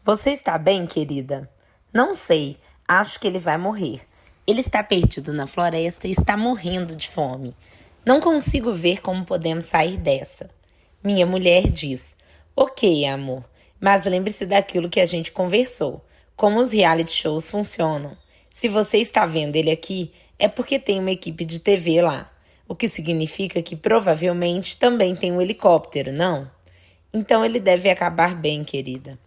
Você está bem, querida? Não sei, acho que ele vai morrer. Ele está perdido na floresta e está morrendo de fome. Não consigo ver como podemos sair dessa. Minha mulher diz: Ok, amor, mas lembre-se daquilo que a gente conversou. Como os reality shows funcionam. Se você está vendo ele aqui, é porque tem uma equipe de TV lá. O que significa que provavelmente também tem um helicóptero, não? Então ele deve acabar bem, querida.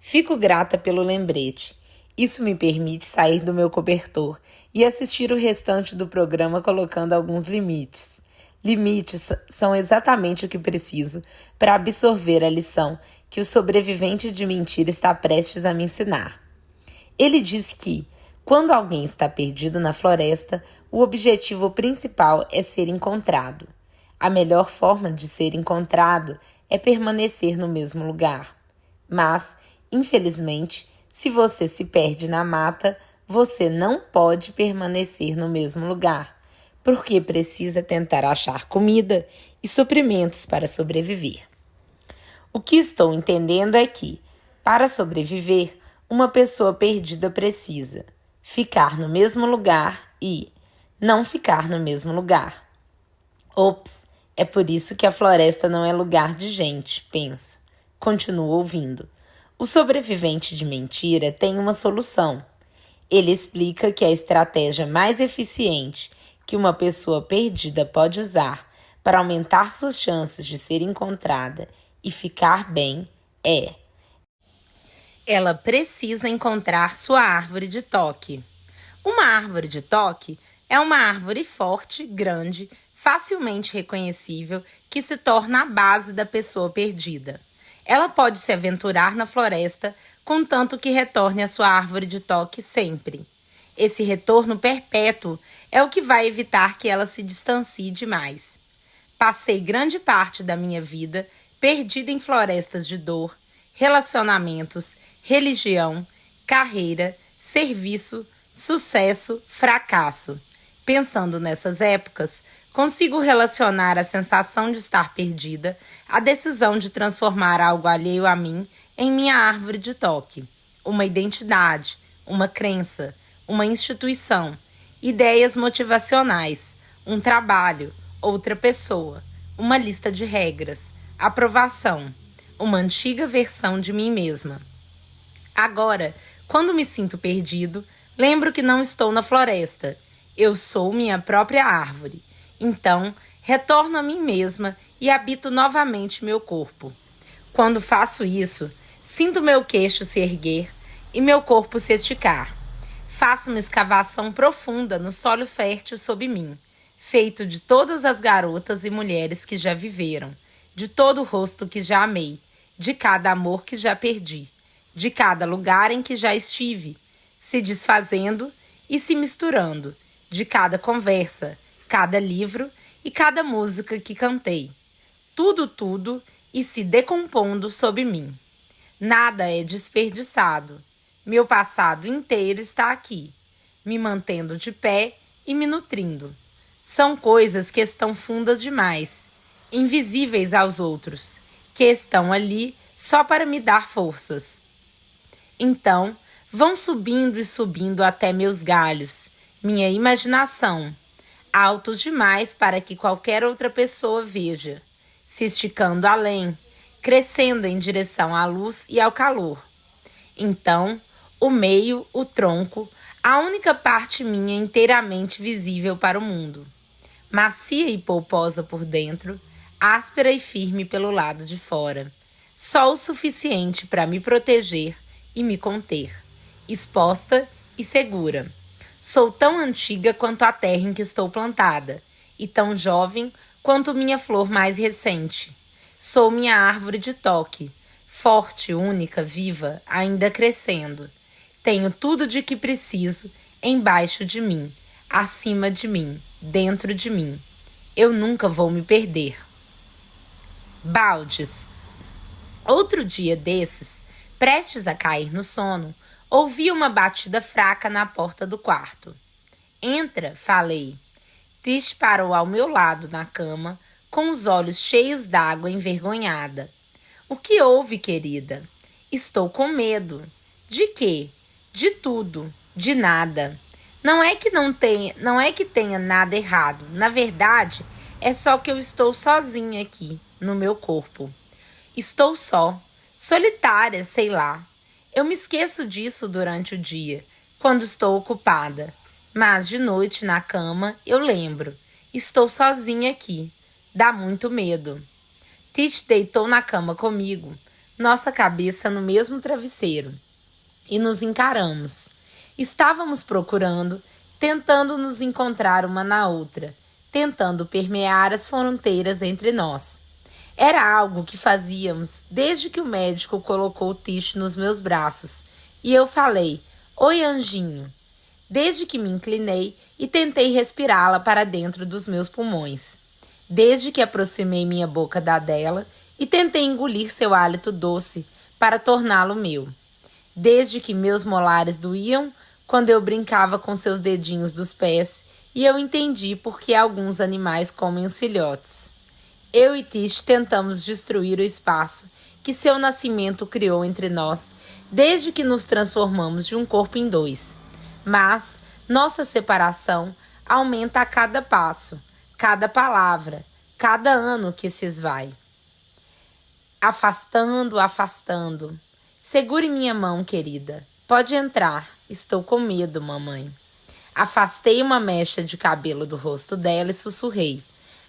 Fico grata pelo lembrete. Isso me permite sair do meu cobertor e assistir o restante do programa colocando alguns limites. Limites são exatamente o que preciso para absorver a lição que o sobrevivente de mentira está prestes a me ensinar. Ele diz que, quando alguém está perdido na floresta, o objetivo principal é ser encontrado. A melhor forma de ser encontrado é permanecer no mesmo lugar. Mas, infelizmente, se você se perde na mata, você não pode permanecer no mesmo lugar, porque precisa tentar achar comida e suprimentos para sobreviver. O que estou entendendo é que, para sobreviver, uma pessoa perdida precisa ficar no mesmo lugar e não ficar no mesmo lugar. Ops, é por isso que a floresta não é lugar de gente, penso. Continuo ouvindo. O sobrevivente de mentira tem uma solução. Ele explica que a estratégia mais eficiente que uma pessoa perdida pode usar para aumentar suas chances de ser encontrada e ficar bem é: ela precisa encontrar sua árvore de toque. Uma árvore de toque é uma árvore forte, grande, facilmente reconhecível, que se torna a base da pessoa perdida. Ela pode se aventurar na floresta, contanto que retorne à sua árvore de toque sempre. Esse retorno perpétuo é o que vai evitar que ela se distancie demais. Passei grande parte da minha vida perdida em florestas de dor, relacionamentos, religião, carreira, serviço, sucesso, fracasso. Pensando nessas épocas, consigo relacionar a sensação de estar perdida à decisão de transformar algo alheio a mim em minha árvore de toque. Uma identidade, uma crença, uma instituição, ideias motivacionais, um trabalho, outra pessoa, uma lista de regras, aprovação, uma antiga versão de mim mesma. Agora, quando me sinto perdido, lembro que não estou na floresta. Eu sou minha própria árvore. Então, retorno a mim mesma e habito novamente meu corpo. Quando faço isso, sinto meu queixo se erguer e meu corpo se esticar. Faço uma escavação profunda no solo fértil sob mim, feito de todas as garotas e mulheres que já viveram, de todo o rosto que já amei, de cada amor que já perdi, de cada lugar em que já estive, se desfazendo e se misturando, de cada conversa, cada livro e cada música que cantei. Tudo e se decompondo sob mim. Nada é desperdiçado. Meu passado inteiro está aqui, me mantendo de pé e me nutrindo. São coisas que estão fundas demais, invisíveis aos outros, que estão ali só para me dar forças. Então, vão subindo e subindo até meus galhos, minha imaginação, altos demais para que qualquer outra pessoa veja, se esticando além, crescendo em direção à luz e ao calor. Então, o meio, o tronco, a única parte minha inteiramente visível para o mundo. Macia e polposa por dentro, áspera e firme pelo lado de fora. Só o suficiente para me proteger e me conter. Exposta e segura. Sou tão antiga quanto a terra em que estou plantada, e tão jovem quanto minha flor mais recente. Sou minha árvore de toque, forte, única, viva, ainda crescendo. Tenho tudo de que preciso embaixo de mim, acima de mim, dentro de mim. Eu nunca vou me perder. Baldes. Outro dia desses, prestes a cair no sono, ouvi uma batida fraca na porta do quarto. Entra, falei. Tish parou ao meu lado na cama, com os olhos cheios d'água, envergonhada. O que houve, querida? Estou com medo. De quê? De tudo, de nada. Não é que tenha nada errado. Na verdade, é só que eu estou sozinha aqui, no meu corpo. Estou só, solitária, sei lá. Eu me esqueço disso durante o dia, quando estou ocupada. Mas de noite na cama eu lembro. Estou sozinha aqui. Dá muito medo. Tish deitou na cama comigo, nossa cabeça no mesmo travesseiro, e nos encaramos. Estávamos procurando, tentando nos encontrar uma na outra, tentando permear as fronteiras entre nós. Era algo que fazíamos desde que o médico colocou Tish nos meus braços, e eu falei, oi anjinho, desde que me inclinei e tentei respirá-la para dentro dos meus pulmões. Desde que aproximei minha boca da dela e tentei engolir seu hálito doce para torná-lo meu. Desde que meus molares doíam quando eu brincava com seus dedinhos dos pés e eu entendi por que alguns animais comem os filhotes. Eu e Tish tentamos destruir o espaço que seu nascimento criou entre nós desde que nos transformamos de um corpo em dois. Mas nossa separação aumenta a cada passo, cada palavra, cada ano que se esvai. Afastando, afastando. Segure minha mão, querida. Pode entrar. Estou com medo, mamãe. Afastei uma mecha de cabelo do rosto dela e sussurrei.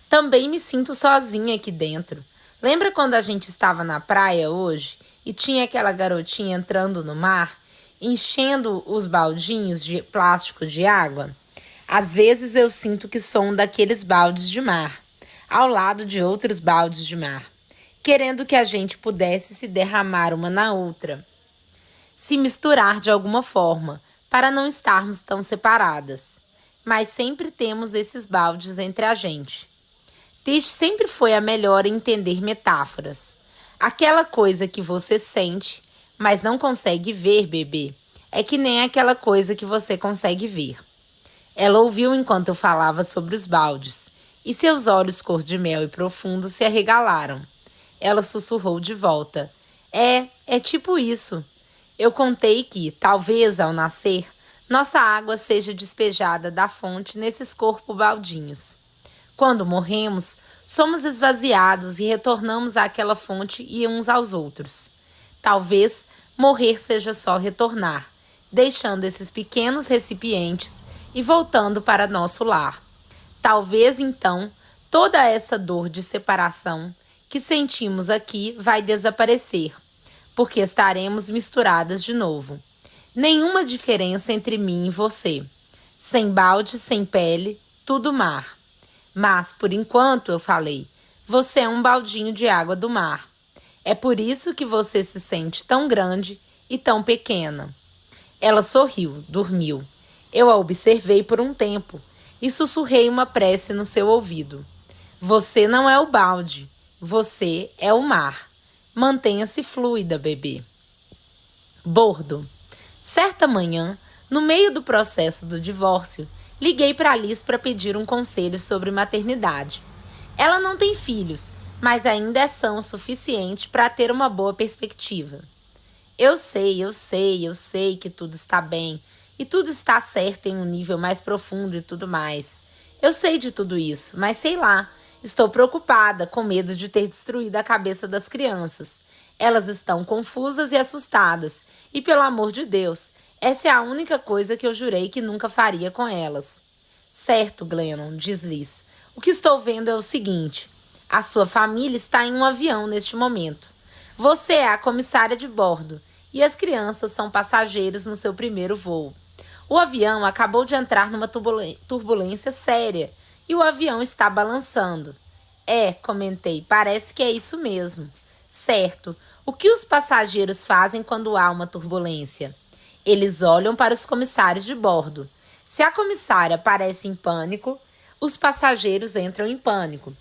Também me sinto sozinha aqui dentro. Lembra quando a gente estava na praia hoje e tinha aquela garotinha entrando no mar, enchendo os baldinhos de plástico de água? Às vezes eu sinto que sou um daqueles baldes de mar, ao lado de outros baldes de mar, querendo que a gente pudesse se derramar uma na outra, se misturar de alguma forma, para não estarmos tão separadas. Mas sempre temos esses baldes entre a gente. Tish sempre foi a melhor em entender metáforas. Aquela coisa que você sente, mas não consegue ver, bebê, é que nem aquela coisa que você consegue ver. Ela ouviu enquanto eu falava sobre os baldes, e seus olhos cor de mel e profundos se arregalaram. Ela sussurrou de volta. É tipo isso. Eu contei que, talvez ao nascer, nossa água seja despejada da fonte nesses corpos baldinhos. Quando morremos, somos esvaziados e retornamos àquela fonte e uns aos outros. Talvez morrer seja só retornar, deixando esses pequenos recipientes e voltando para nosso lar. Talvez, então, toda essa dor de separação que sentimos aqui vai desaparecer, porque estaremos misturadas de novo. Nenhuma diferença entre mim e você. Sem balde, sem pele, tudo mar. Mas, por enquanto, eu falei, você é um baldinho de água do mar. É por isso que você se sente tão grande e tão pequena. Ela sorriu, dormiu. Eu a observei por um tempo e sussurrei uma prece no seu ouvido. Você não é o balde, você é o mar. Mantenha-se fluida, bebê. Bordo. Certa manhã, no meio do processo do divórcio, liguei para Liz para pedir um conselho sobre maternidade. Ela não tem filhos, mas ainda é sã o suficiente para ter uma boa perspectiva. Eu sei que tudo está bem e tudo está certo em um nível mais profundo e tudo mais. Eu sei de tudo isso, mas sei lá, estou preocupada, com medo de ter destruído a cabeça das crianças. Elas estão confusas e assustadas, e pelo amor de Deus, essa é a única coisa que eu jurei que nunca faria com elas. Certo, Glennon, diz Liz. O que estou vendo é o seguinte, a sua família está em um avião neste momento. Você é a comissária de bordo e as crianças são passageiros no seu primeiro voo. O avião acabou de entrar numa turbulência séria e o avião está balançando. Comentei, parece que é isso mesmo. Certo, o que os passageiros fazem quando há uma turbulência? Eles olham para os comissários de bordo. Se a comissária parece em pânico, os passageiros entram em pânico.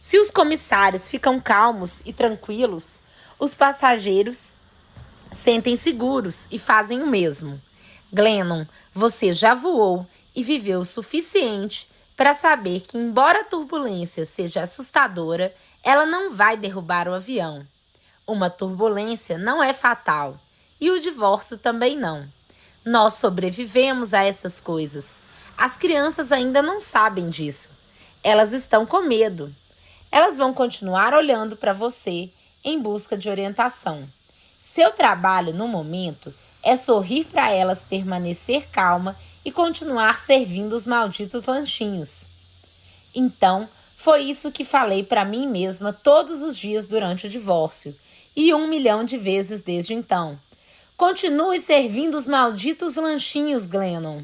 Se os comissários ficam calmos e tranquilos, os passageiros sentem seguros e fazem o mesmo. Glennon, você já voou e viveu o suficiente para saber que, embora a turbulência seja assustadora, ela não vai derrubar o avião. Uma turbulência não é fatal, e o divórcio também não. Nós sobrevivemos a essas coisas. As crianças ainda não sabem disso. Elas estão com medo. Elas vão continuar olhando para você em busca de orientação. Seu trabalho no momento é sorrir para elas, permanecer calma e continuar servindo os malditos lanchinhos. Então, foi isso que falei para mim mesma todos os dias durante o divórcio, e 1 milhão de vezes desde então. Continue servindo os malditos lanchinhos, Glennon.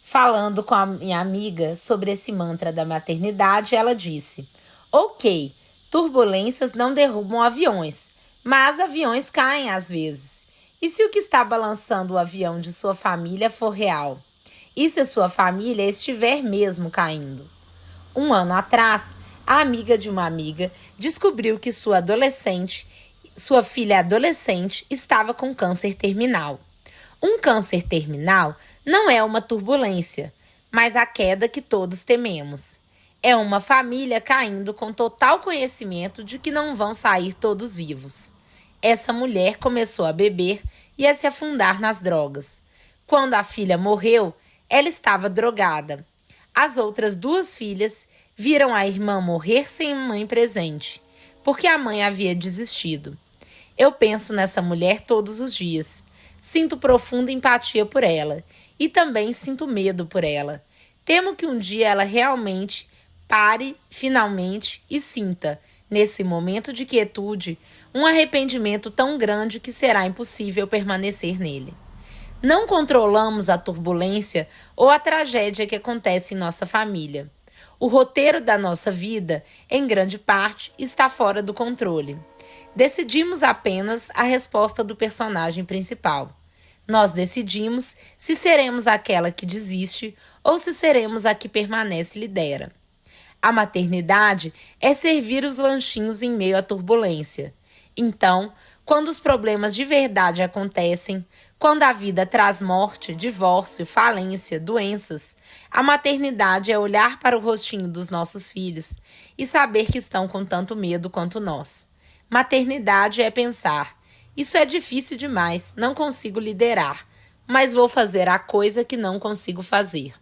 Falando com a minha amiga sobre esse mantra da maternidade, ela disse: Ok, turbulências não derrubam aviões, mas aviões caem às vezes. E se o que está balançando o avião de sua família for real? E se sua família estiver mesmo caindo? 1 ano atrás, a amiga de uma amiga descobriu que sua filha adolescente estava com câncer terminal. Um câncer terminal não é uma turbulência, mas a queda que todos tememos. É uma família caindo com total conhecimento de que não vão sair todos vivos. Essa mulher começou a beber e a se afundar nas drogas. Quando a filha morreu, ela estava drogada. As outras 2 filhas viram a irmã morrer sem mãe presente, porque a mãe havia desistido. Eu penso nessa mulher todos os dias. Sinto profunda empatia por ela e também sinto medo por ela. Temo que um dia ela realmente pare, finalmente, e sinta, nesse momento de quietude, um arrependimento tão grande que será impossível permanecer nele. Não controlamos a turbulência ou a tragédia que acontece em nossa família. O roteiro da nossa vida, em grande parte, está fora do controle. Decidimos apenas a resposta do personagem principal. Nós decidimos se seremos aquela que desiste ou se seremos a que permanece e lidera. A maternidade é servir os lanchinhos em meio à turbulência. Então, quando os problemas de verdade acontecem, quando a vida traz morte, divórcio, falência, doenças, a maternidade é olhar para o rostinho dos nossos filhos e saber que estão com tanto medo quanto nós. Maternidade é pensar: isso é difícil demais, não consigo liderar, mas vou fazer a coisa que não consigo fazer.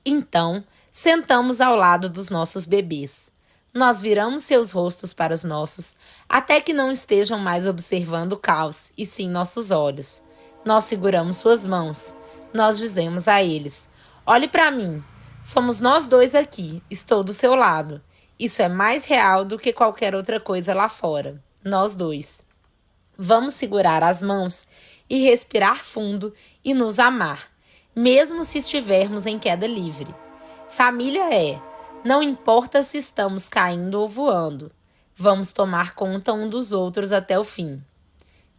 Então, sentamos ao lado dos nossos bebês. Nós viramos seus rostos para os nossos, até que não estejam mais observando o caos, e sim nossos olhos. Nós seguramos suas mãos. Nós dizemos a eles: olhe para mim. Somos nós 2 aqui. Estou do seu lado. Isso é mais real do que qualquer outra coisa lá fora. Nós 2. Vamos segurar as mãos e respirar fundo e nos amar, mesmo se estivermos em queda livre. Família não importa se estamos caindo ou voando. Vamos tomar conta um dos outros até o fim.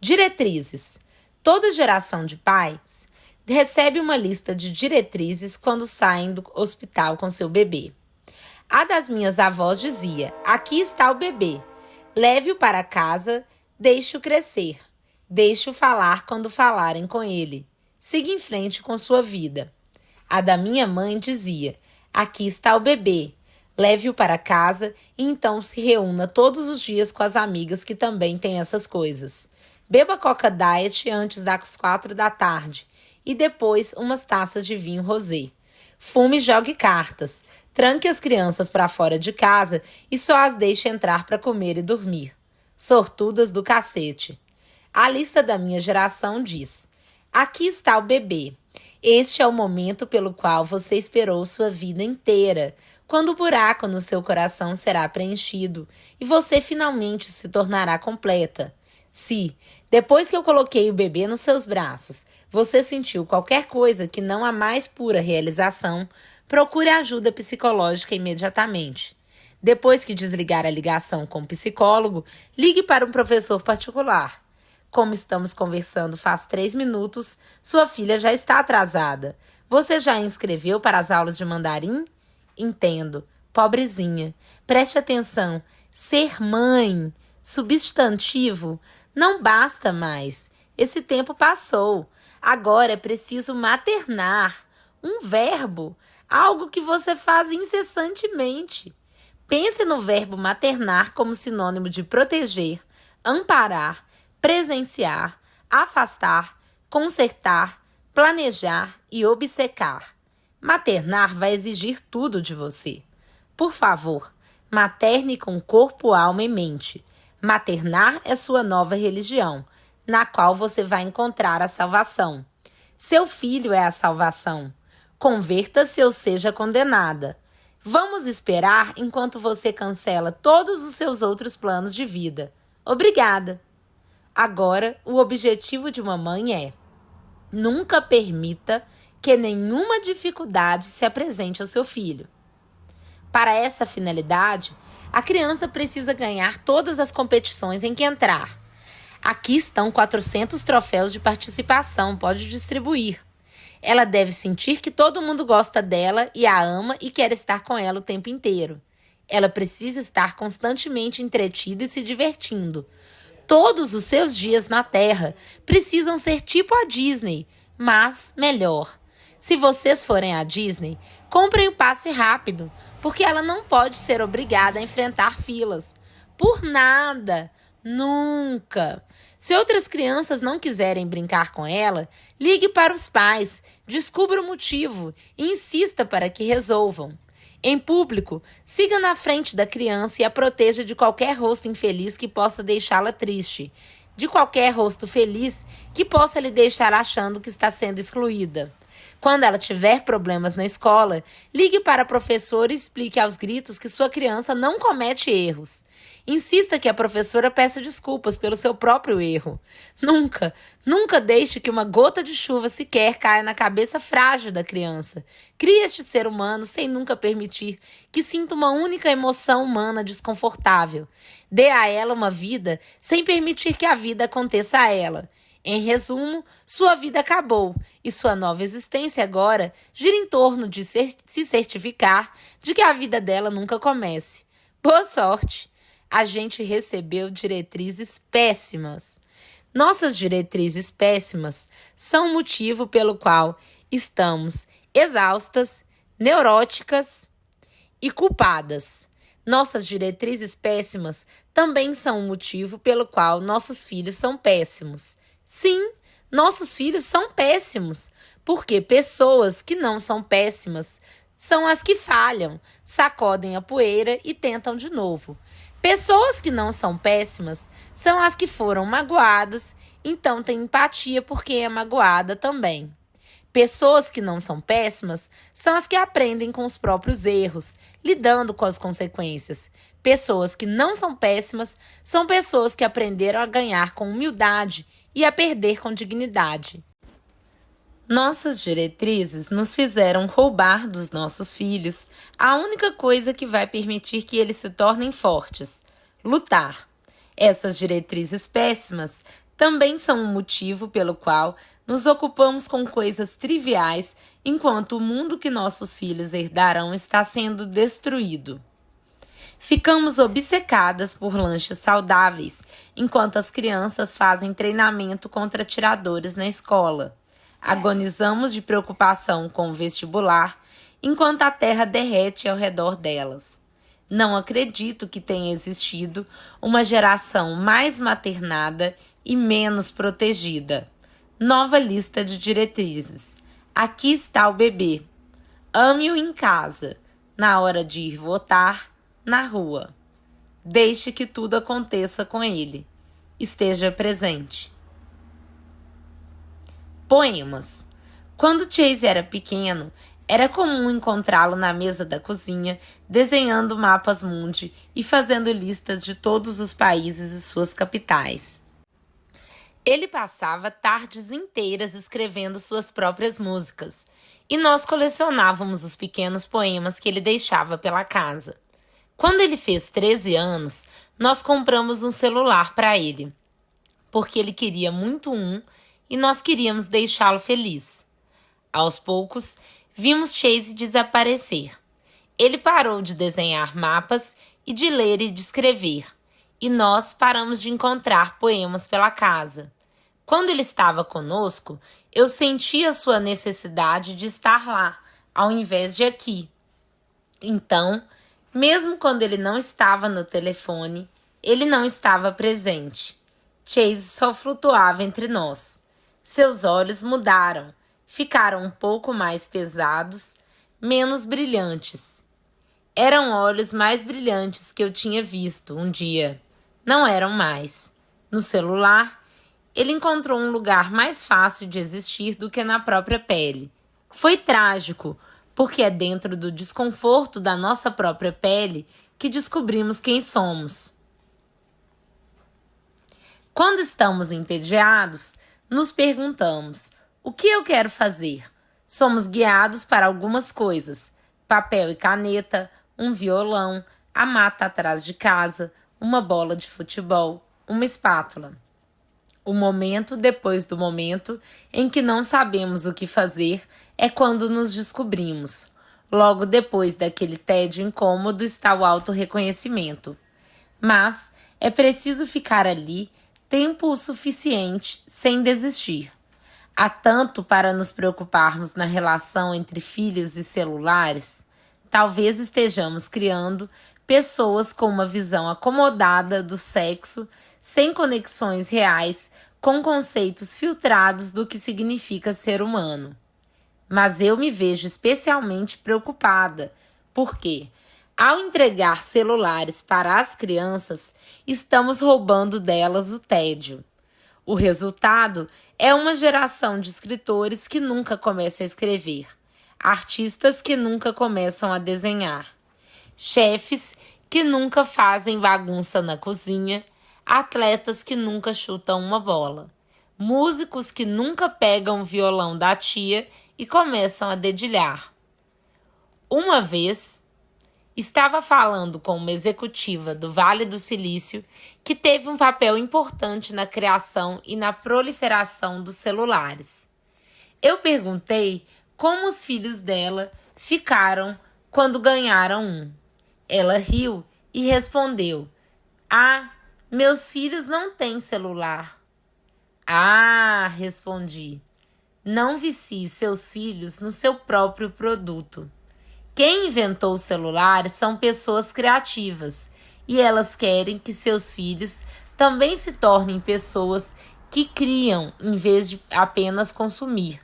Diretrizes. Toda geração de pais recebe uma lista de diretrizes quando saem do hospital com seu bebê. A das minhas avós dizia: aqui está o bebê. Leve-o para casa, deixe-o crescer. Deixe-o falar quando falarem com ele. Siga em frente com sua vida. A da minha mãe dizia: aqui está o bebê. Leve-o para casa e então se reúna todos os dias com as amigas que também têm essas coisas. Beba Coca Diet antes das 4 da tarde e depois umas taças de vinho rosé. Fume e jogue cartas. Tranque as crianças para fora de casa e só as deixe entrar para comer e dormir. Sortudas do cacete. A lista da minha geração diz: aqui está o bebê. Este é o momento pelo qual você esperou sua vida inteira, quando o buraco no seu coração será preenchido e você finalmente se tornará completa. Se, depois que eu coloquei o bebê nos seus braços, você sentiu qualquer coisa que não a mais pura realização, procure ajuda psicológica imediatamente. Depois que desligar a ligação com o psicólogo, ligue para um professor particular. Como estamos conversando faz 3 minutos, sua filha já está atrasada. Você já a inscreveu para as aulas de mandarim? Entendo. Pobrezinha. Preste atenção. Ser mãe, substantivo, não basta mais. Esse tempo passou. Agora é preciso maternar. Um verbo. Algo que você faz incessantemente. Pense no verbo maternar como sinônimo de proteger, amparar, presenciar, afastar, consertar, planejar e obcecar. Maternar vai exigir tudo de você. Por favor, materne com corpo, alma e mente. Maternar é sua nova religião, na qual você vai encontrar a salvação. Seu filho é a salvação. Converta-se ou seja condenada. Vamos esperar enquanto você cancela todos os seus outros planos de vida. Obrigada. Agora, o objetivo de uma mãe é: nunca permita que nenhuma dificuldade se apresente ao seu filho. Para essa finalidade, a criança precisa ganhar todas as competições em que entrar. Aqui estão 400 troféus de participação, pode distribuir. Ela deve sentir que todo mundo gosta dela e a ama e quer estar com ela o tempo inteiro. Ela precisa estar constantemente entretida e se divertindo. Todos os seus dias na Terra precisam ser tipo a Disney, mas melhor. Se vocês forem à Disney, comprem o passe rápido, porque ela não pode ser obrigada a enfrentar filas. Por nada. Nunca. Se outras crianças não quiserem brincar com ela, ligue para os pais, descubra o motivo e insista para que resolvam. Em público, siga na frente da criança e a proteja de qualquer rosto infeliz que possa deixá-la triste, de qualquer rosto feliz que possa lhe deixar achando que está sendo excluída. Quando ela tiver problemas na escola, ligue para a professora e explique aos gritos que sua criança não comete erros. Insista que a professora peça desculpas pelo seu próprio erro. Nunca deixe que uma gota de chuva sequer caia na cabeça frágil da criança. Crie este ser humano sem nunca permitir que sinta uma única emoção humana desconfortável. Dê a ela uma vida sem permitir que a vida aconteça a ela. Em resumo, sua vida acabou e sua nova existência agora gira em torno de se certificar de que a vida dela nunca comece. Boa sorte! A gente recebeu diretrizes péssimas. Nossas diretrizes péssimas são o motivo pelo qual estamos exaustas, neuróticas e culpadas. Nossas diretrizes péssimas também são o motivo pelo qual nossos filhos são péssimos. Sim, nossos filhos são péssimos, porque pessoas que não são péssimas são as que falham, sacodem a poeira e tentam de novo. Pessoas que não são péssimas são as que foram magoadas, então têm empatia por quem é magoada também. Pessoas que não são péssimas são as que aprendem com os próprios erros, lidando com as consequências. Pessoas que não são péssimas são pessoas que aprenderam a ganhar com humildade e a perder com dignidade. Nossas diretrizes nos fizeram roubar dos nossos filhos a única coisa que vai permitir que eles se tornem fortes: lutar. Essas diretrizes péssimas também são o motivo pelo qual nos ocupamos com coisas triviais enquanto o mundo que nossos filhos herdarão está sendo destruído. Ficamos obcecadas por lanches saudáveis, enquanto as crianças fazem treinamento contra atiradores na escola. Agonizamos de preocupação com o vestibular, enquanto a terra derrete ao redor delas. Não acredito que tenha existido uma geração mais maternada e menos protegida. Nova lista de diretrizes. Aqui está o bebê. Ame-o em casa. Na hora de ir votar, na rua. Deixe que tudo aconteça com ele. Esteja presente. Poemas. Quando Chase era pequeno, era comum encontrá-lo na mesa da cozinha, desenhando mapas mundi e fazendo listas de todos os países e suas capitais. Ele passava tardes inteiras escrevendo suas próprias músicas, e nós colecionávamos os pequenos poemas que ele deixava pela casa. Quando ele fez 13 anos, nós compramos um celular para ele, porque ele queria muito um e nós queríamos deixá-lo feliz. Aos poucos, vimos Chase desaparecer. Ele parou de desenhar mapas e de ler e de escrever, e nós paramos de encontrar poemas pela casa. Quando ele estava conosco, eu sentia sua necessidade de estar lá, ao invés de aqui. Então, Mesmo quando ele não estava no telefone, ele não estava presente. Chase só flutuava entre nós. Seus olhos mudaram, ficaram um pouco mais pesados, menos brilhantes. Eram olhos mais brilhantes que eu tinha visto um dia. Não eram mais. No celular, ele encontrou um lugar mais fácil de existir do que na própria pele. Foi trágico, porque é dentro do desconforto da nossa própria pele que descobrimos quem somos. Quando estamos entediados, nos perguntamos: o que eu quero fazer? Somos guiados para algumas coisas: papel e caneta, um violão, a mata atrás de casa, uma bola de futebol, uma espátula. O momento depois do momento em que não sabemos o que fazer é quando nos descobrimos. Logo depois daquele tédio incômodo está o autorreconhecimento. Mas é preciso ficar ali tempo o suficiente sem desistir. Há tanto para nos preocuparmos na relação entre filhos e celulares. Talvez estejamos criando pessoas com uma visão acomodada do sexo, sem conexões reais, com conceitos filtrados do que significa ser humano. Mas eu me vejo especialmente preocupada, porque, ao entregar celulares para as crianças, estamos roubando delas o tédio. O resultado é uma geração de escritores que nunca começam a escrever, artistas que nunca começam a desenhar, chefes que nunca fazem bagunça na cozinha, atletas que nunca chutam uma bola, músicos que nunca pegam o violão da tia e começam a dedilhar. Uma vez, estava falando com uma executiva do Vale do Silício que teve um papel importante na criação e na proliferação dos celulares. Eu perguntei como os filhos dela ficaram quando ganharam um. Ela riu e respondeu: "Ah, meus filhos não têm celular." "Ah", respondi, "não vicie seus filhos no seu próprio produto." Quem inventou os celulares são pessoas criativas e elas querem que seus filhos também se tornem pessoas que criam em vez de apenas consumir.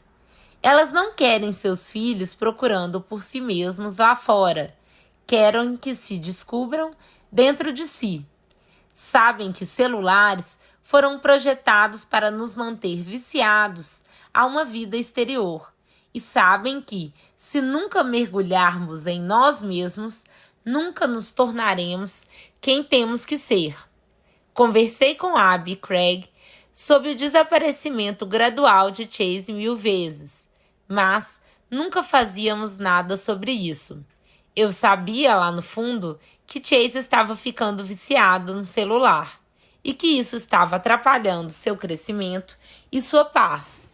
Elas não querem seus filhos procurando por si mesmos lá fora. Querem que se descubram dentro de si. Sabem que celulares foram projetados para nos manter viciados a uma vida exterior. E sabem que, se nunca mergulharmos em nós mesmos, nunca nos tornaremos quem temos que ser. Conversei com Abby e Craig sobre o desaparecimento gradual de Chase 1000 vezes, mas nunca fazíamos nada sobre isso. Eu sabia lá no fundo que Chase estava ficando viciado no celular e que isso estava atrapalhando seu crescimento e sua paz.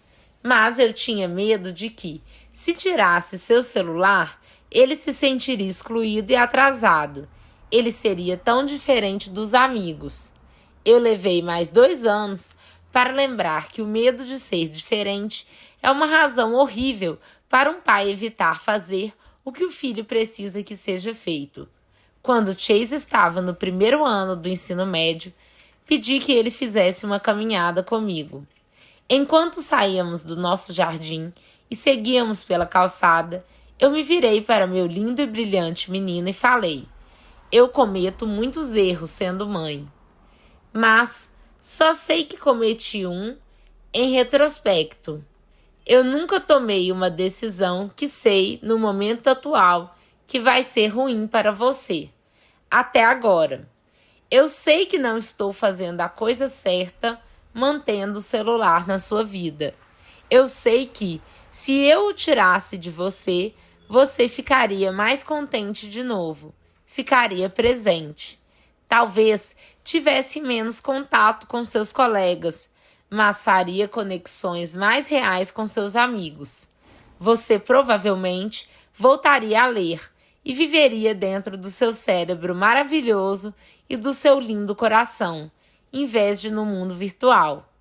Mas eu tinha medo de que, se tirasse seu celular, ele se sentiria excluído e atrasado. Ele seria tão diferente dos amigos. Eu levei mais 2 anos para lembrar que o medo de ser diferente é uma razão horrível para um pai evitar fazer o que o filho precisa que seja feito. Quando Chase estava no 1º ano do ensino médio, pedi que ele fizesse uma caminhada comigo. Enquanto saíamos do nosso jardim e seguíamos pela calçada, eu me virei para meu lindo e brilhante menino e falei: "Eu cometo muitos erros sendo mãe, mas só sei que cometi um em retrospecto. Eu nunca tomei uma decisão que sei, no momento atual, que vai ser ruim para você. Até agora. Eu sei que não estou fazendo a coisa certa mantendo o celular na sua vida. Eu sei que, se eu o tirasse de você, você ficaria mais contente de novo, ficaria presente. Talvez tivesse menos contato com seus colegas, mas faria conexões mais reais com seus amigos. Você provavelmente voltaria a ler e viveria dentro do seu cérebro maravilhoso e do seu lindo coração, em vez de no mundo virtual.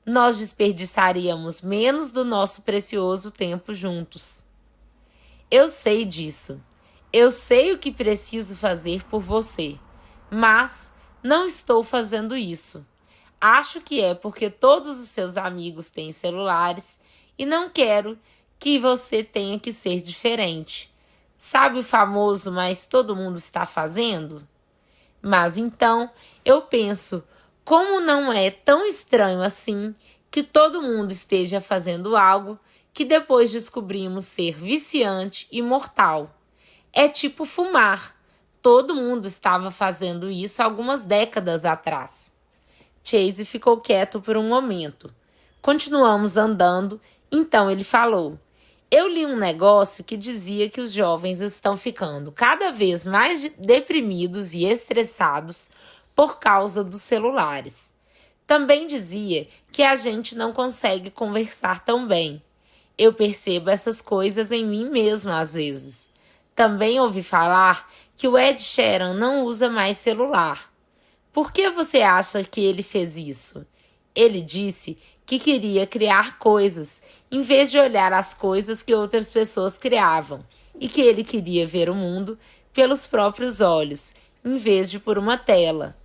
Nós desperdiçaríamos menos do nosso precioso tempo juntos. Eu sei disso. Eu sei o que preciso fazer por você, mas não estou fazendo isso. Acho que é porque todos os seus amigos têm celulares e não quero que você tenha que ser diferente. Sabe o famoso, mas todo mundo está fazendo? Mas então eu penso, como não é tão estranho assim que todo mundo esteja fazendo algo que depois descobrimos ser viciante e mortal. É tipo fumar. Todo mundo estava fazendo isso algumas décadas atrás. Chase ficou quieto por um momento. Continuamos andando, então ele falou: Eu li um negócio que dizia que os jovens estão ficando cada vez mais deprimidos e estressados por causa dos celulares. Também dizia que a gente não consegue conversar tão bem. Eu percebo essas coisas em mim mesmo às vezes. Também ouvi falar que o Ed Sheeran não usa mais celular. Por que você acha que ele fez isso? Ele disse que queria criar coisas, em vez de olhar as coisas que outras pessoas criavam, e que ele queria ver o mundo pelos próprios olhos, em vez de por uma tela.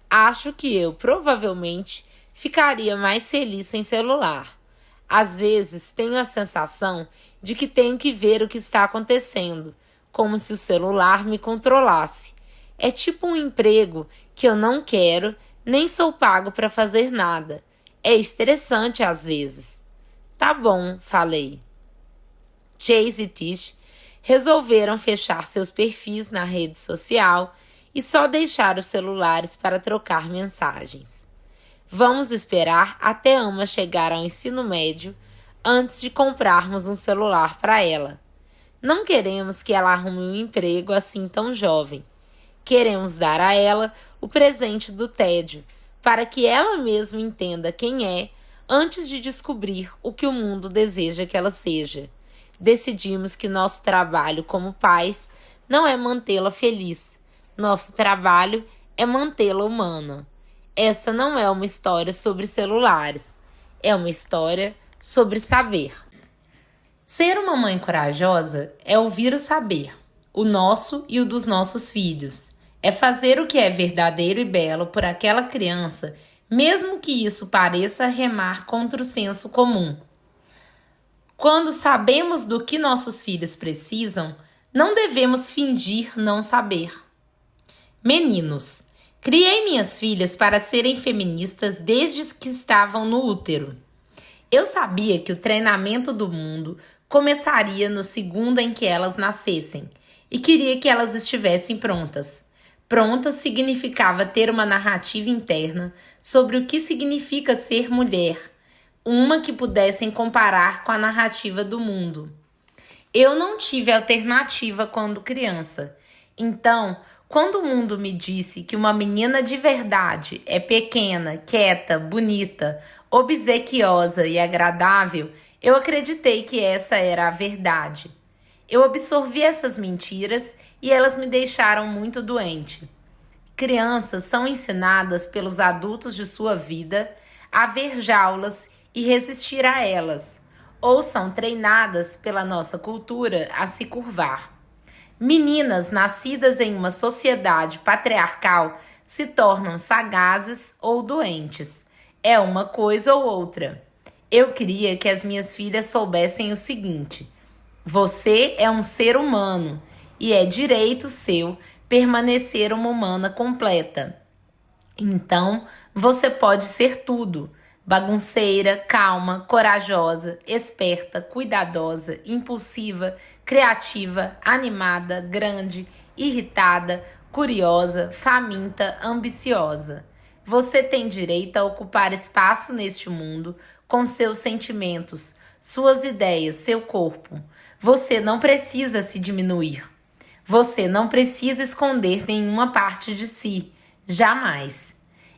Acho que eu, provavelmente, ficaria mais feliz sem celular. Às vezes, tenho a sensação de que tenho que ver o que está acontecendo, como se o celular me controlasse. É tipo um emprego que eu não quero, nem sou pago para fazer nada. É estressante às vezes. Tá bom, falei. Chase e Tish resolveram fechar seus perfis na rede social e só deixar os celulares para trocar mensagens. Vamos esperar até Ama chegar ao ensino médio antes de comprarmos um celular para ela. Não queremos que ela arrume um emprego assim tão jovem. Queremos dar a ela o presente do tédio, para que ela mesma entenda quem é antes de descobrir o que o mundo deseja que ela seja. Decidimos que nosso trabalho como pais não é mantê-la feliz. Nosso trabalho é mantê-la humana. Essa não é uma história sobre celulares. É uma história sobre saber. Ser uma mãe corajosa é ouvir o saber, o nosso e o dos nossos filhos. É fazer o que é verdadeiro e belo por aquela criança, mesmo que isso pareça remar contra o senso comum. Quando sabemos do que nossos filhos precisam, não devemos fingir não saber. Meninos, criei minhas filhas para serem feministas desde que estavam no útero. Eu sabia que o treinamento do mundo começaria no segundo em que elas nascessem e queria que elas estivessem prontas. Pronta significava ter uma narrativa interna sobre o que significa ser mulher, uma que pudessem comparar com a narrativa do mundo. Eu não tive alternativa quando criança. Então, quando o mundo me disse que uma menina de verdade é pequena, quieta, bonita, obsequiosa e agradável, eu acreditei que essa era a verdade. Eu absorvi essas mentiras e elas me deixaram muito doente. Crianças são ensinadas pelos adultos de sua vida a ver jaulas e resistir a elas, ou são treinadas pela nossa cultura a se curvar. Meninas nascidas em uma sociedade patriarcal se tornam sagazes ou doentes. É uma coisa ou outra. Eu queria que as minhas filhas soubessem o seguinte: você é um ser humano e é direito seu permanecer uma humana completa. Então, você pode ser tudo: bagunceira, calma, corajosa, esperta, cuidadosa, impulsiva, criativa, animada, grande, irritada, curiosa, faminta, ambiciosa. Você tem direito a ocupar espaço neste mundo com seus sentimentos, suas ideias, seu corpo. Você não precisa se diminuir. Você não precisa esconder nenhuma parte de si. Jamais.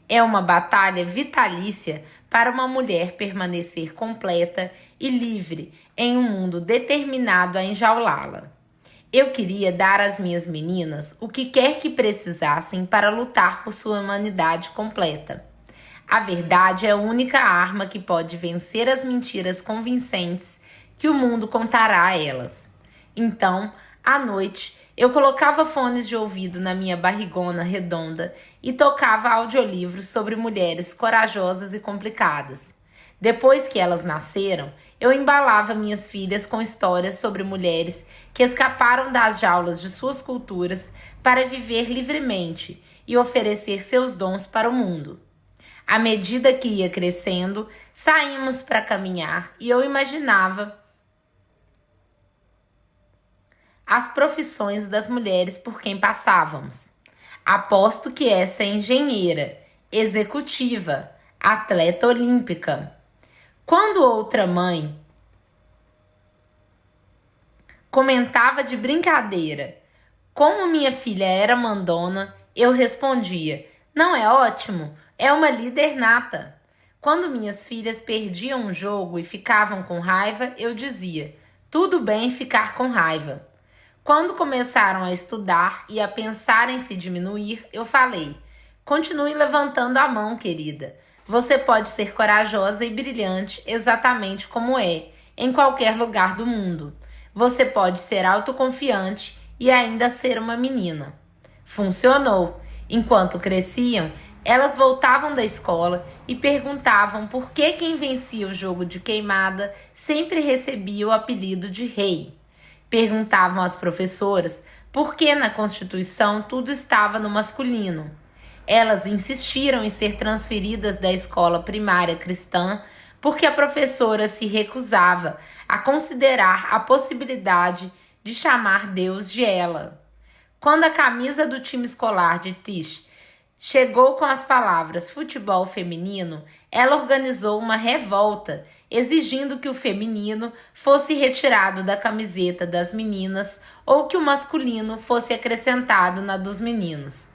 É uma batalha vitalícia para uma mulher permanecer completa e livre em um mundo determinado a enjaulá-la. Eu queria dar às minhas meninas o que quer que precisassem para lutar por sua humanidade completa. A verdade é a única arma que pode vencer as mentiras convincentes que o mundo contará a elas. Então, À noite, eu colocava fones de ouvido na minha barrigona redonda e tocava audiolivros sobre mulheres corajosas e complicadas. Depois que elas nasceram, eu embalava minhas filhas com histórias sobre mulheres que escaparam das jaulas de suas culturas para viver livremente e oferecer seus dons para o mundo. À medida que ia crescendo, saímos para caminhar e eu imaginava as profissões das mulheres por quem passávamos. Aposto que essa é engenheira, executiva, atleta olímpica. Quando outra mãe comentava de brincadeira como minha filha era mandona, eu respondia: não é ótimo? É uma líder nata. Quando minhas filhas perdiam um jogo e ficavam com raiva, eu dizia: tudo bem ficar com raiva. Quando começaram a estudar e a pensar em se diminuir, eu falei: continue levantando a mão, querida. Você pode ser corajosa e brilhante exatamente como é, em qualquer lugar do mundo. Você pode ser autoconfiante e ainda ser uma menina. Funcionou. Enquanto cresciam, elas voltavam da escola e perguntavam por que quem vencia o jogo de queimada sempre recebia o apelido de rei. Perguntavam às professoras por que na Constituição tudo estava no masculino. Elas insistiram em ser transferidas da escola primária cristã porque a professora se recusava a considerar a possibilidade de chamar Deus de ela. Quando a camisa do time escolar de Tish chegou com as palavras futebol feminino, ela organizou uma revolta, exigindo que o feminino fosse retirado da camiseta das meninas ou que o masculino fosse acrescentado na dos meninos.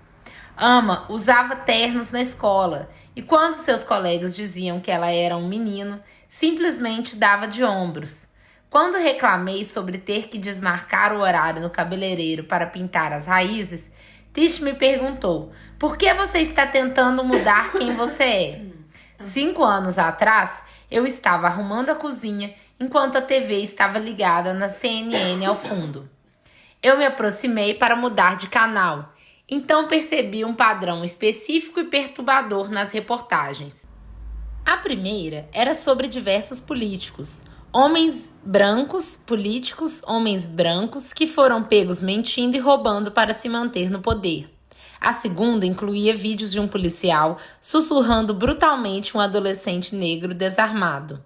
Ama usava ternos na escola e quando seus colegas diziam que ela era um menino, simplesmente dava de ombros. Quando reclamei sobre ter que desmarcar o horário no cabeleireiro para pintar as raízes, Tish me perguntou: por que você está tentando mudar quem você é? 5 anos atrás, eu estava arrumando a cozinha enquanto a TV estava ligada na CNN ao fundo. Eu me aproximei para mudar de canal, então percebi um padrão específico e perturbador nas reportagens. A primeira era sobre diversos políticos. Homens brancos, políticos, homens brancos que foram pegos mentindo e roubando para se manter no poder. A segunda incluía vídeos de um policial sussurrando brutalmente um adolescente negro desarmado.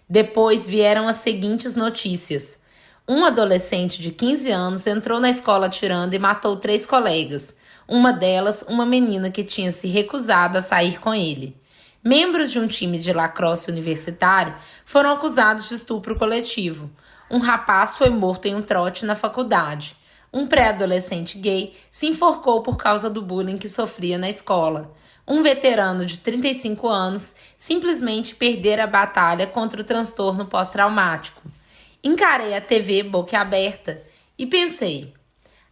Depois vieram as seguintes notícias. Um adolescente de 15 anos entrou na escola atirando e matou 3 colegas. Uma delas, uma menina que tinha se recusado a sair com ele. Membros de um time de lacrosse universitário foram acusados de estupro coletivo. Um rapaz foi morto em um trote na faculdade. Um pré-adolescente gay se enforcou por causa do bullying que sofria na escola. Um veterano de 35 anos simplesmente perdera a batalha contra o transtorno pós-traumático. Encarei a TV boquiaberta e pensei: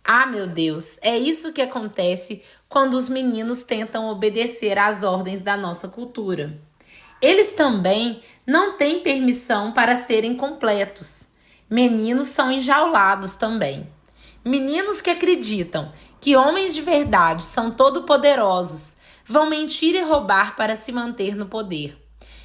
ah, meu Deus, é isso que acontece quando os meninos tentam obedecer às ordens da nossa cultura. Eles também não têm permissão para serem completos. Meninos são enjaulados também. Meninos que acreditam que homens de verdade são todo-poderosos vão mentir e roubar para se manter no poder.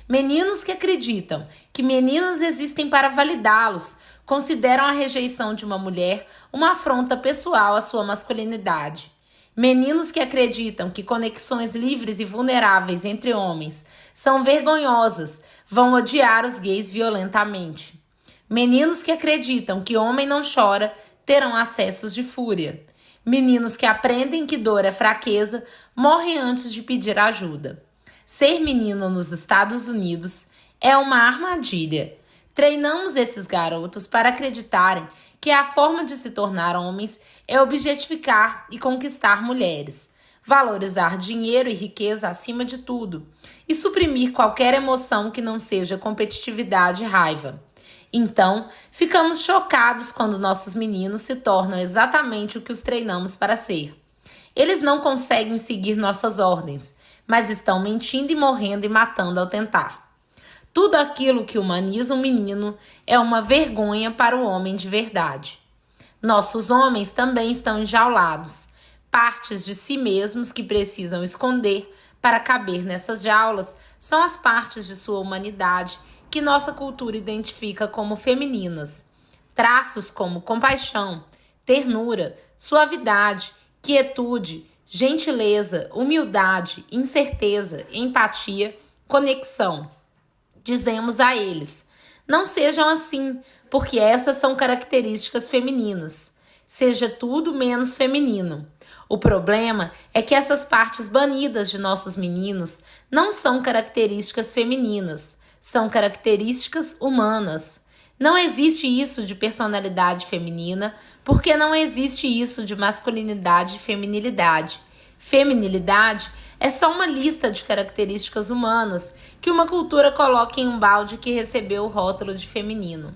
Meninos que acreditam que meninas existem para validá-los consideram a rejeição de uma mulher uma afronta pessoal à sua masculinidade. Meninos que acreditam que conexões livres e vulneráveis entre homens são vergonhosas vão odiar os gays violentamente. Meninos que acreditam que homem não chora terão acessos de fúria. Meninos que aprendem que dor é fraqueza morrem antes de pedir ajuda. Ser menino nos Estados Unidos é uma armadilha. Treinamos esses garotos para acreditarem que a forma de se tornar homens é objetificar e conquistar mulheres, valorizar dinheiro e riqueza acima de tudo e suprimir qualquer emoção que não seja competitividade e raiva. Então, ficamos chocados quando nossos meninos se tornam exatamente o que os treinamos para ser. Eles não conseguem seguir nossas ordens, mas estão mentindo e morrendo e matando ao tentar. Tudo aquilo que humaniza um menino é uma vergonha para o homem de verdade. Nossos homens também estão enjaulados, partes de si mesmos que precisam esconder para caber nessas jaulas são as partes de sua humanidade que nossa cultura identifica como femininas. Traços como compaixão, ternura, suavidade, quietude, gentileza, humildade, incerteza, empatia, conexão. Dizemos a eles: não sejam assim, porque essas são características femininas. Seja tudo menos feminino. O problema é que essas partes banidas de nossos meninos não são características femininas, são características humanas. Não existe isso de personalidade feminina, porque não existe isso de masculinidade e feminilidade. Feminilidade é só uma lista de características humanas que uma cultura coloca em um balde que recebeu o rótulo de feminino.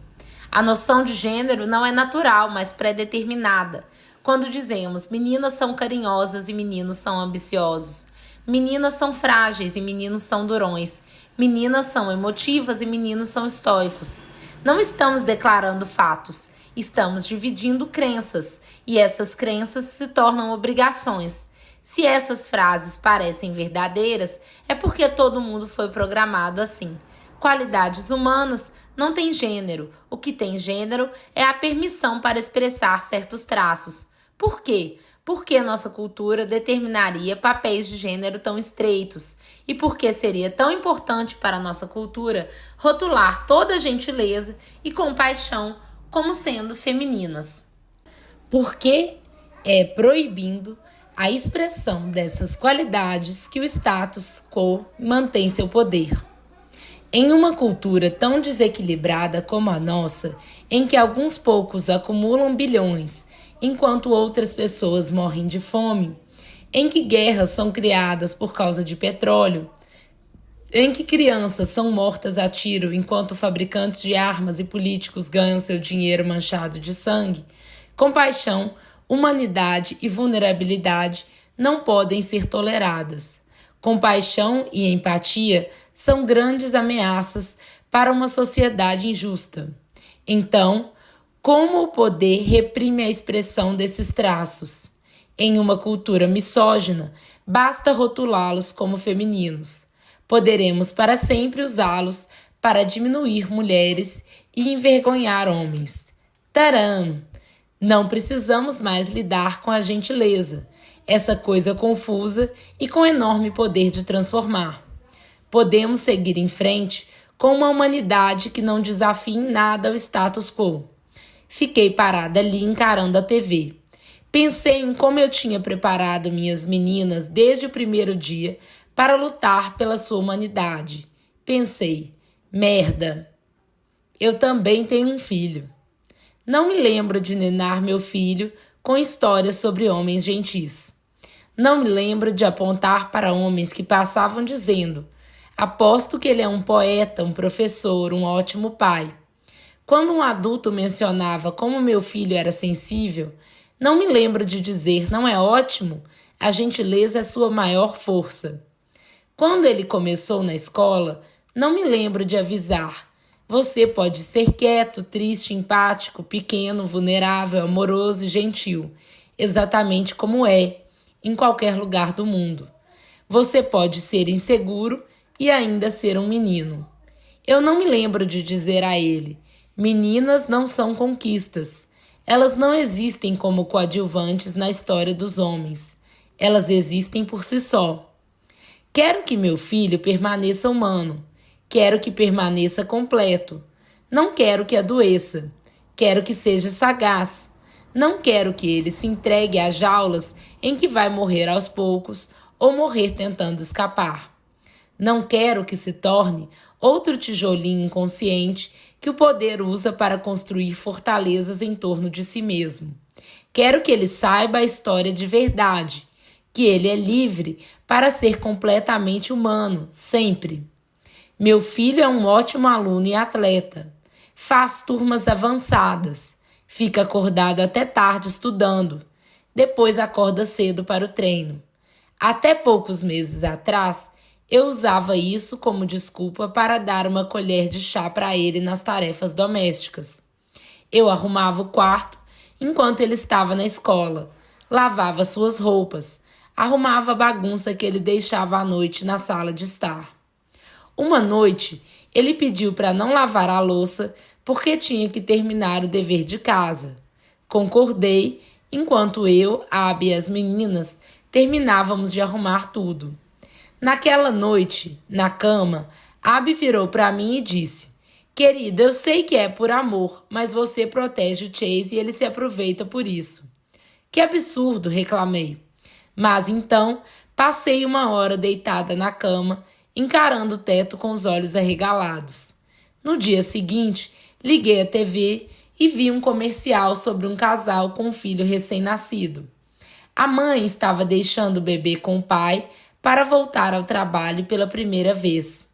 A noção de gênero não é natural, mas pré-determinada. Quando dizemos meninas são carinhosas e meninos são ambiciosos, meninas são frágeis e meninos são durões, meninas são emotivas e meninos são estoicos. Não estamos declarando fatos, estamos dividindo crenças, e essas crenças se tornam obrigações. Se essas frases parecem verdadeiras, é porque todo mundo foi programado assim. Qualidades humanas não têm gênero. O que tem gênero é a permissão para expressar certos traços. Por quê? Porque nossa cultura determinaria papéis de gênero tão estreitos. E porque seria tão importante para a nossa cultura rotular toda a gentileza e compaixão como sendo femininas. Porque é proibindo a expressão dessas qualidades que o status quo mantém seu poder. Em uma cultura tão desequilibrada como a nossa, em que alguns poucos acumulam bilhões, enquanto outras pessoas morrem de fome, em que guerras são criadas por causa de petróleo, em que crianças são mortas a tiro enquanto fabricantes de armas e políticos ganham seu dinheiro manchado de sangue, compaixão, humanidade e vulnerabilidade não podem ser toleradas. Compaixão e empatia são grandes ameaças para uma sociedade injusta. Então, como o poder reprime a expressão desses traços? Em uma cultura misógina, basta rotulá-los como femininos. Poderemos para sempre usá-los para diminuir mulheres e envergonhar homens. Tcharam! Não precisamos mais lidar com a gentileza, essa coisa confusa e com enorme poder de transformar. Podemos seguir em frente com uma humanidade que não desafie em nada o status quo. Fiquei parada ali encarando a TV. Pensei em como eu tinha preparado minhas meninas desde o primeiro dia para lutar pela sua humanidade. Pensei, merda, eu também tenho um filho. Não me lembro de ninar meu filho com histórias sobre homens gentis. Não me lembro de apontar para homens que passavam dizendo: aposto que ele é um poeta, um professor, um ótimo pai. Quando um adulto mencionava como meu filho era sensível, não me lembro de dizer: não é ótimo? A gentileza é sua maior força. Quando ele começou na escola, não me lembro de avisar: você pode ser quieto, triste, empático, pequeno, vulnerável, amoroso e gentil, exatamente como é, em qualquer lugar do mundo. Você pode ser inseguro e ainda ser um menino. Eu não me lembro de dizer a ele: meninas não são conquistas. Elas não existem como coadjuvantes na história dos homens. Elas existem por si só. Quero que meu filho permaneça humano. Quero que permaneça completo. Não quero que adoeça. Quero que seja sagaz. Não quero que ele se entregue às jaulas em que vai morrer aos poucos ou morrer tentando escapar. Não quero que se torne outro tijolinho inconsciente que o poder usa para construir fortalezas em torno de si mesmo. Quero que ele saiba a história de verdade, que ele é livre para ser completamente humano, sempre. Meu filho é um ótimo aluno e atleta. Faz turmas avançadas. Fica acordado até tarde estudando. Depois acorda cedo para o treino. Até poucos meses atrás, Eu usava isso como desculpa para dar uma colher de chá para ele nas tarefas domésticas. Eu arrumava o quarto enquanto ele estava na escola, lavava suas roupas, arrumava a bagunça que ele deixava à noite na sala de estar. Uma noite, ele pediu para não lavar a louça porque tinha que terminar o dever de casa. Concordei, enquanto eu, Abby e as meninas terminávamos de arrumar tudo. Naquela noite, na cama, Abby virou para mim e disse: Querida, eu sei que é por amor, mas você protege o Chase e ele se aproveita por isso. Que absurdo, reclamei. Mas então, passei uma hora deitada na cama, encarando o teto com os olhos arregalados. No dia seguinte, liguei a TV e vi um comercial sobre um casal com um filho recém-nascido. A mãe estava deixando o bebê com o pai para voltar ao trabalho pela primeira vez.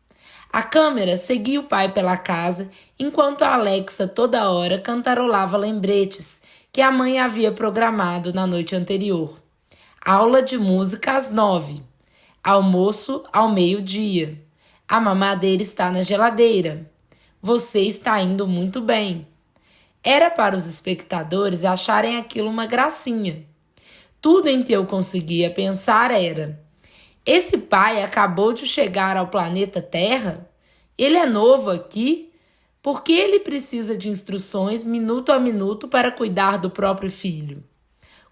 A câmera seguia o pai pela casa, enquanto a Alexa toda hora cantarolava lembretes que a mãe havia programado na noite anterior. Aula de música às 9. Almoço ao meio-dia. A mamadeira está na geladeira. Você está indo muito bem. Era para os espectadores acharem aquilo uma gracinha. Tudo em que eu conseguia pensar era: esse pai acabou de chegar ao planeta Terra? Ele é novo aqui? Por que ele precisa de instruções minuto a minuto para cuidar do próprio filho?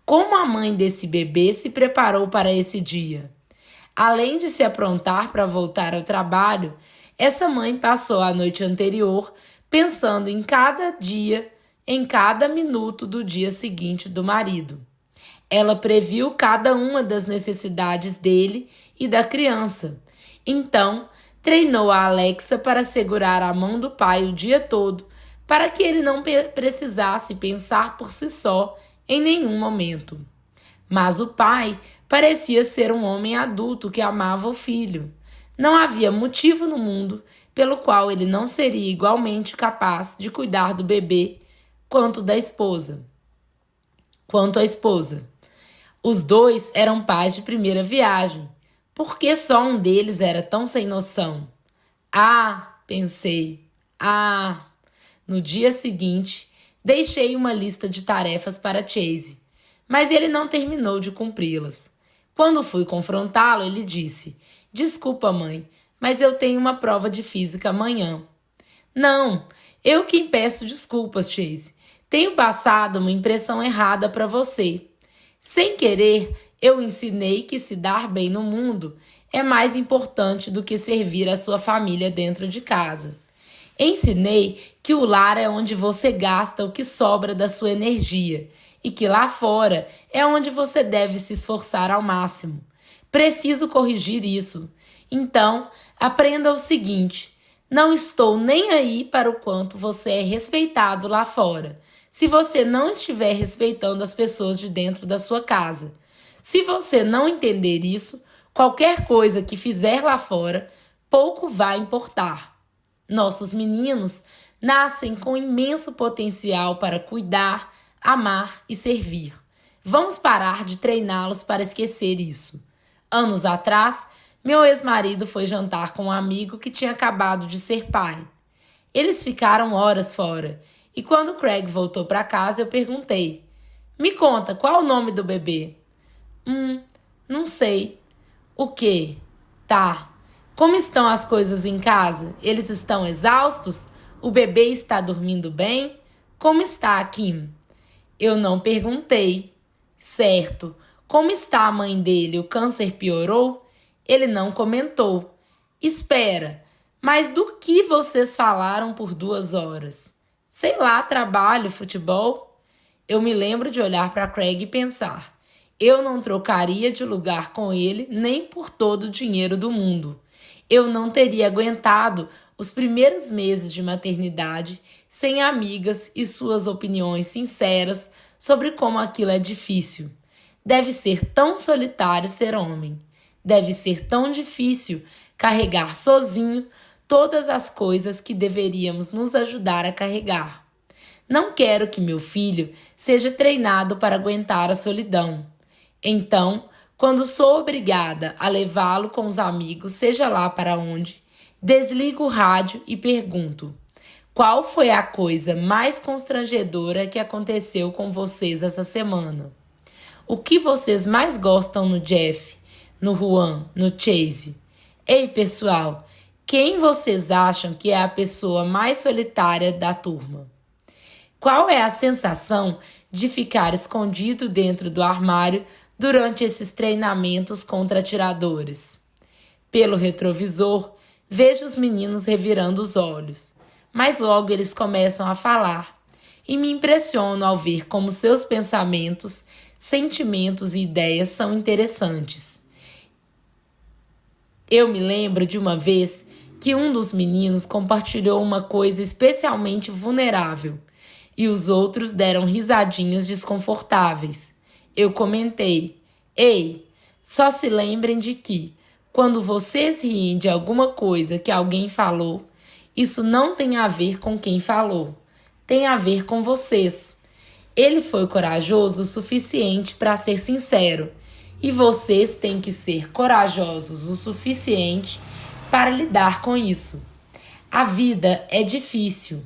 Como a mãe desse bebê se preparou para esse dia? Além de se aprontar para voltar ao trabalho, essa mãe passou a noite anterior pensando em cada dia, em cada minuto do dia seguinte do marido. Ela previu cada uma das necessidades dele e da criança. Então, treinou a Alexa para segurar a mão do pai o dia todo, para que ele não precisasse pensar por si só em nenhum momento. Mas o pai parecia ser um homem adulto que amava o filho. Não havia motivo no mundo pelo qual ele não seria igualmente capaz de cuidar do bebê quanto à esposa. Os dois eram pais de primeira viagem. Por que só um deles era tão sem noção? Pensei. No dia seguinte, deixei uma lista de tarefas para Chase, mas ele não terminou de cumpri-las. Quando fui confrontá-lo, ele disse: Desculpa, mãe, mas eu tenho uma prova de física amanhã. Não, eu quem peço desculpas, Chase. Tenho passado uma impressão errada para você. Sem querer, eu ensinei que se dar bem no mundo é mais importante do que servir a sua família dentro de casa. Ensinei que o lar é onde você gasta o que sobra da sua energia e que lá fora é onde você deve se esforçar ao máximo. Preciso corrigir isso. Então, aprenda o seguinte: não estou nem aí para o quanto você é respeitado lá fora, se você não estiver respeitando as pessoas de dentro da sua casa. Se você não entender isso, qualquer coisa que fizer lá fora, pouco vai importar. Nossos meninos nascem com imenso potencial para cuidar, amar e servir. Vamos parar de treiná-los para esquecer isso. Anos atrás, meu ex-marido foi jantar com um amigo que tinha acabado de ser pai. Eles ficaram horas fora, e quando Craig voltou para casa, eu perguntei: Me conta, qual é o nome do bebê? Não sei. O quê? Tá. Como estão as coisas em casa? Eles estão exaustos? O bebê está dormindo bem? Como está a Kim? Eu não perguntei. Certo. Como está a mãe dele? O câncer piorou? Ele não comentou. Espera, mas do que vocês falaram por 2 horas? Sei lá, trabalho, futebol? Eu me lembro de olhar para Craig e pensar: eu não trocaria de lugar com ele nem por todo o dinheiro do mundo. Eu não teria aguentado os primeiros meses de maternidade sem amigas e suas opiniões sinceras sobre como aquilo é difícil. Deve ser tão solitário ser homem. Deve ser tão difícil carregar sozinho todas as coisas que deveríamos nos ajudar a carregar. Não quero que meu filho seja treinado para aguentar a solidão. Então, Quando sou obrigada a levá-lo com os amigos, seja lá para onde, desligo o rádio e pergunto: qual foi a coisa mais constrangedora que aconteceu com vocês essa semana? O que vocês mais gostam no Jeff, no Juan, no Chase? Ei, pessoal, quem vocês acham que é a pessoa mais solitária da turma? Qual é a sensação de ficar escondido dentro do armário durante esses treinamentos contra atiradores? Pelo retrovisor, vejo os meninos revirando os olhos, mas logo eles começam a falar e me impressiono ao ver como seus pensamentos, sentimentos e ideias são interessantes. Eu me lembro de uma vez que um dos meninos compartilhou uma coisa especialmente vulnerável e os outros deram risadinhas desconfortáveis. Eu comentei: ei, só se lembrem de que, quando vocês riem de alguma coisa que alguém falou, isso não tem a ver com quem falou, tem a ver com vocês. Ele foi corajoso o suficiente para ser sincero, e vocês têm que ser corajosos o suficiente para lidar com isso. A vida é difícil.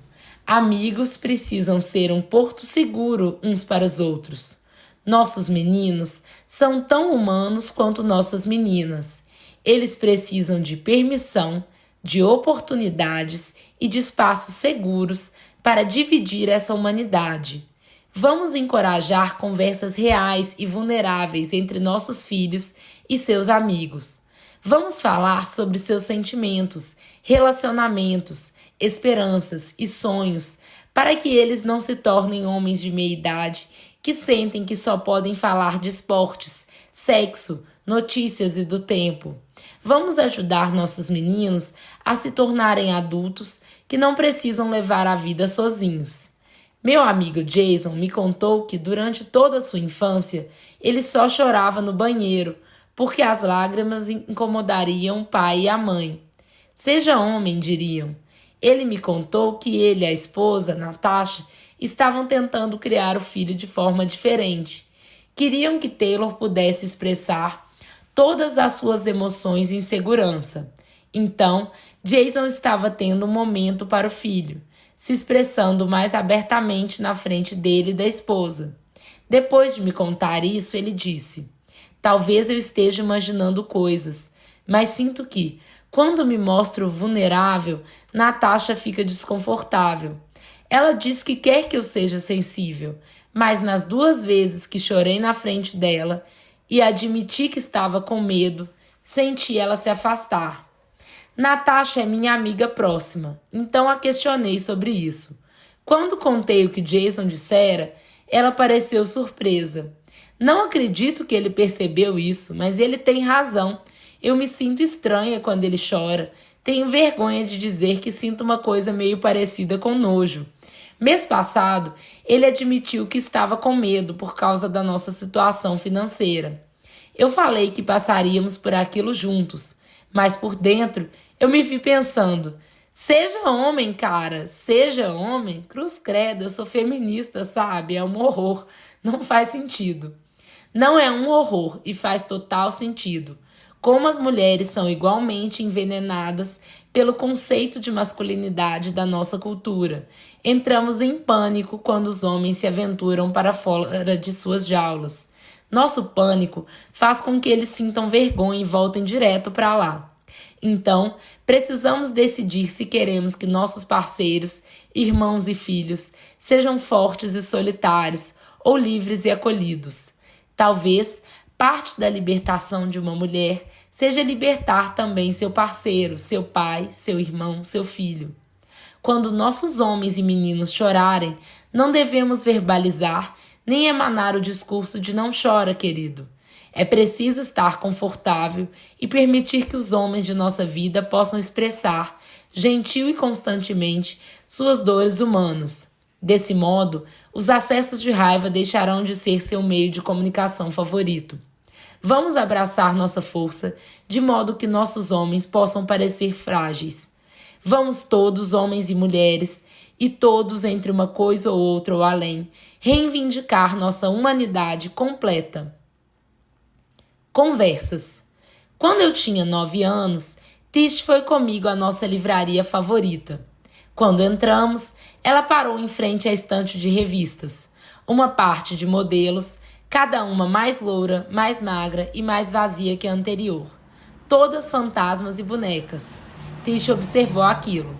Amigos precisam ser um porto seguro uns para os outros. Nossos meninos são tão humanos quanto nossas meninas. Eles precisam de permissão, de oportunidades e de espaços seguros para dividir essa humanidade. Vamos encorajar conversas reais e vulneráveis entre nossos filhos e seus amigos. Vamos falar sobre seus sentimentos, relacionamentos, esperanças e sonhos, para que eles não se tornem homens de meia-idade que sentem que só podem falar de esportes, sexo, notícias e do tempo. Vamos ajudar nossos meninos a se tornarem adultos que não precisam levar a vida sozinhos. Meu amigo Jason me contou que durante toda a sua infância ele só chorava no banheiro porque as lágrimas incomodariam o pai e a mãe. Seja homem, diriam. Ele me contou que ele e a esposa, Natasha, estavam tentando criar o filho de forma diferente. Queriam que Taylor pudesse expressar todas as suas emoções em segurança. Então, Jason estava tendo um momento para o filho, se expressando mais abertamente na frente dele e da esposa. Depois de me contar isso, ele disse: talvez eu esteja imaginando coisas, mas sinto que, quando me mostro vulnerável, Natasha fica desconfortável. Ela diz que quer que eu seja sensível, mas nas 2 vezes que chorei na frente dela e admiti que estava com medo, senti ela se afastar. Natasha é minha amiga próxima, então a questionei sobre isso. Quando contei o que Jason dissera, ela pareceu surpresa. Não acredito que ele percebeu isso, mas ele tem razão. Eu me sinto estranha quando ele chora. Tenho vergonha de dizer que sinto uma coisa meio parecida com nojo. Mês passado, ele admitiu que estava com medo por causa da nossa situação financeira. Eu falei que passaríamos por aquilo juntos, mas por dentro eu me vi pensando: seja homem, cara, seja homem. Cruz credo, eu sou feminista, sabe? É um horror, não faz sentido. Não é um horror e faz total sentido. Como as mulheres são igualmente envenenadas pelo conceito de masculinidade da nossa cultura. Entramos em pânico quando os homens se aventuram para fora de suas jaulas. Nosso pânico faz com que eles sintam vergonha e voltem direto para lá. Então, precisamos decidir se queremos que nossos parceiros, irmãos e filhos sejam fortes e solitários ou livres e acolhidos. Talvez parte da libertação de uma mulher seja libertar também seu parceiro, seu pai, seu irmão, seu filho. Quando nossos homens e meninos chorarem, não devemos verbalizar nem emanar o discurso de não chora, querido. É preciso estar confortável e permitir que os homens de nossa vida possam expressar, gentil e constantemente, suas dores humanas. Desse modo, os acessos de raiva deixarão de ser seu meio de comunicação favorito. Vamos abraçar nossa força, de modo que nossos homens possam parecer frágeis. Vamos todos, homens e mulheres, e todos entre uma coisa ou outra ou além, reivindicar nossa humanidade completa. Conversas. Quando eu tinha 9 anos, Tish foi comigo à nossa livraria favorita. Quando entramos, ela parou em frente à estante de revistas. Uma parte de modelos, cada uma mais loura, mais magra e mais vazia que a anterior. Todas fantasmas e bonecas. Tish observou aquilo.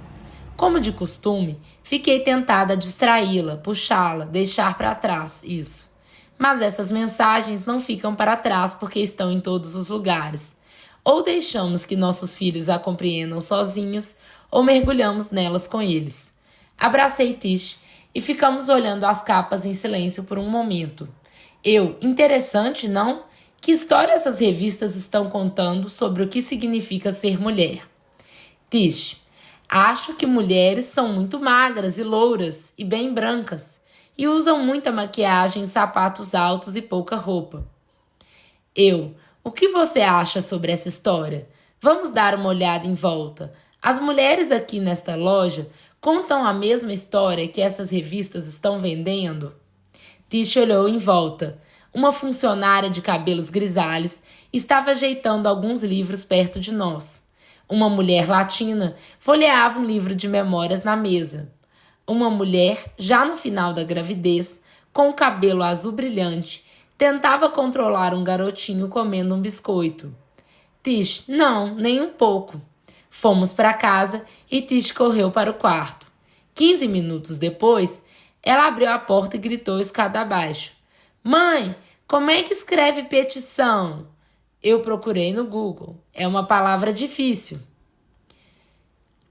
Como de costume, fiquei tentada a distraí-la, puxá-la, deixar para trás isso. Mas essas mensagens não ficam para trás porque estão em todos os lugares. Ou deixamos que nossos filhos a compreendam sozinhos, ou mergulhamos nelas com eles. Abracei Tish e ficamos olhando as capas em silêncio por um momento. Interessante, não? Que história essas revistas estão contando sobre o que significa ser mulher? Tish, acho que mulheres são muito magras e louras e bem brancas e usam muita maquiagem, sapatos altos e pouca roupa. O que você acha sobre essa história? Vamos dar uma olhada em volta. As mulheres aqui nesta loja contam a mesma história que essas revistas estão vendendo? Tish olhou em volta. Uma funcionária de cabelos grisalhos estava ajeitando alguns livros perto de nós. Uma mulher latina folheava um livro de memórias na mesa. Uma mulher, já no final da gravidez, com o cabelo azul brilhante, tentava controlar um garotinho comendo um biscoito. Tish, não, nem um pouco. Fomos para casa e Tish correu para o quarto. 15 minutos depois, ela abriu a porta e gritou escada abaixo. Mãe, como é que escreve petição? Eu procurei no Google. É uma palavra difícil.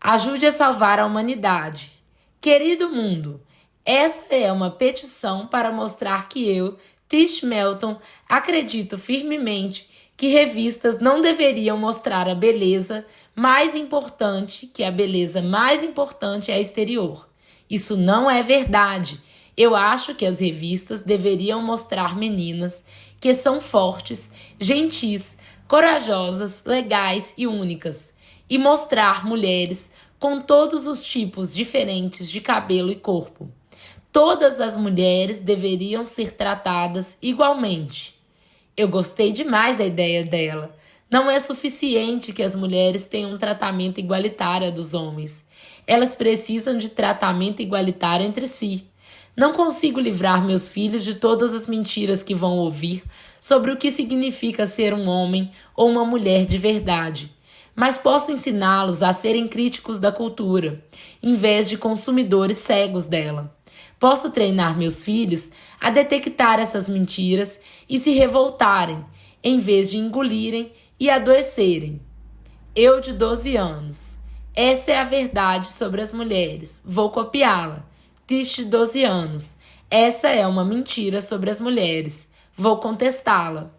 Ajude a salvar a humanidade. Querido mundo, essa é uma petição para mostrar que eu, Tish Melton, acredito firmemente que revistas não deveriam mostrar a beleza mais importante, que a beleza mais importante é a exterior. Isso não é verdade. Eu acho que as revistas deveriam mostrar meninas que são fortes, gentis, corajosas, legais e únicas. E mostrar mulheres com todos os tipos diferentes de cabelo e corpo. Todas as mulheres deveriam ser tratadas igualmente. Eu gostei demais da ideia dela. Não é suficiente que as mulheres tenham um tratamento igualitário dos homens. Elas precisam de tratamento igualitário entre si. Não consigo livrar meus filhos de todas as mentiras que vão ouvir sobre o que significa ser um homem ou uma mulher de verdade. Mas posso ensiná-los a serem críticos da cultura, em vez de consumidores cegos dela. Posso treinar meus filhos a detectar essas mentiras e se revoltarem, em vez de engolirem e adoecerem. Eu, de 12 anos. Essa é a verdade sobre as mulheres. Vou copiá-la. Tish, de 12 anos. Essa é uma mentira sobre as mulheres. Vou contestá-la.